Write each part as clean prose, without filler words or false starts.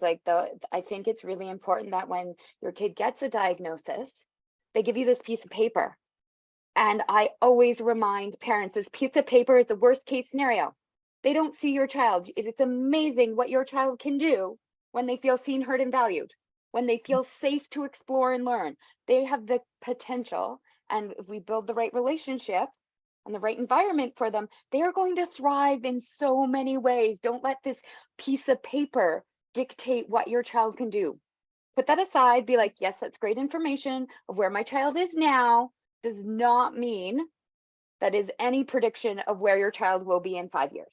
like I think it's really important that when your kid gets a diagnosis, they give you this piece of paper. And I always remind parents, this piece of paper is the worst case scenario. They don't see your child. It's amazing what your child can do when they feel seen, heard, and valued, when they feel safe to explore and learn. They have the potential, and if we build the right relationship and the right environment for them, they are going to thrive in so many ways. Don't let this piece of paper dictate what your child can do. Put that aside, be like, yes, that's great information of where my child is now, does not mean that is any prediction of where your child will be in 5 years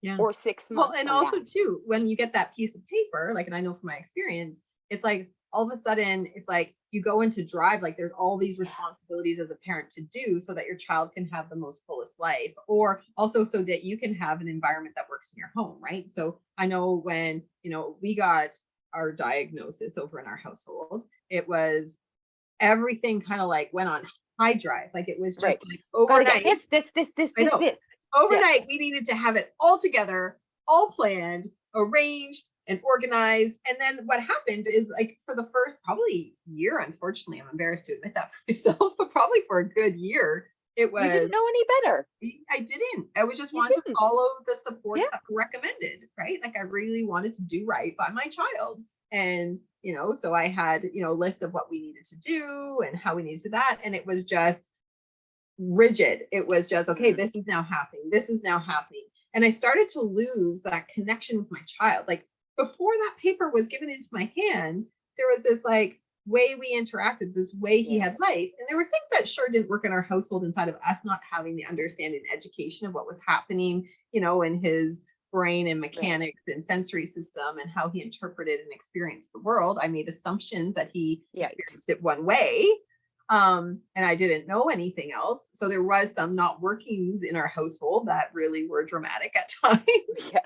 Yeah. or 6 Well, months and from also now. too, when you get that piece of paper, like, and I know from my experience, it's like all of a sudden it's like you go into drive, like there's all these responsibilities as a parent to do so that your child can have the most fullest life, or also so that you can have an environment that works in your home, right? So I know when, we got our diagnosis over in our household, it was everything kind of like went on high drive. Like it was just Right. like Got to get overnight. this. I know. This. Yeah. Overnight, we needed to have it all together, all planned, arranged, and organized. And then what happened is, like, for the first probably year, unfortunately, I'm embarrassed to admit that for myself, but probably for a good year, it You was, didn't know any better. I didn't. I was just You wanted to didn't. follow the Yeah. supports that were recommended, right? Like I really wanted to do right by my child. And, so I had, a list of what we needed to do and how we needed to that. And it was just rigid. It was just, okay, this is now happening. This is now happening. And I started to lose that connection with my child. Like before that paper was given into my hand, there was this like way we interacted, this way he Yes. had life. And there were things that sure didn't work in our household inside of us not having the understanding and education of what was happening, in his brain and Right. mechanics and sensory system and how he interpreted and experienced the world. I made assumptions that he Yeah. experienced it one way, and I didn't know anything else. So there was some not workings in our household that really were dramatic at times. Yeah.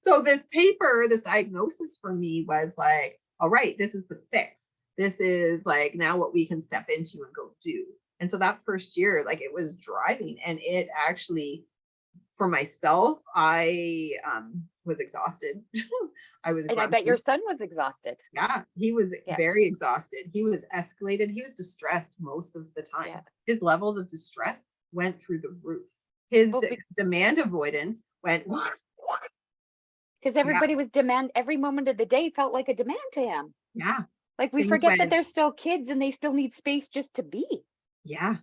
So this paper, this diagnosis for me was like, all right, this is the fix. This is like now what we can step into and go do. And so that first year, like it was driving, and it actually, for myself, I was exhausted. I was And I bet your grumpy. son was exhausted. Yeah, he was Yeah. very exhausted. He was escalated. He was distressed most of the Yeah. time. His levels of distress went through the roof. His Well, demand avoidance went, because yeah, everybody was every moment of the day felt like a demand to him. yeah. Like we Things forget that went, they're still kids and they still need space just to be. yeah,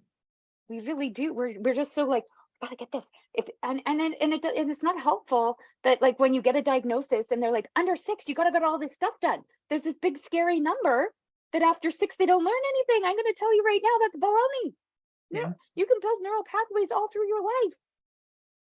We really do. We're just so like, gotta get this. If and it's not helpful that like when you get a diagnosis and they're like under 6, you gotta get all this stuff done. There's this big scary number that after 6 they don't learn anything. I'm gonna tell you right now, that's baloney. No, yeah. you can build neural pathways all through your life.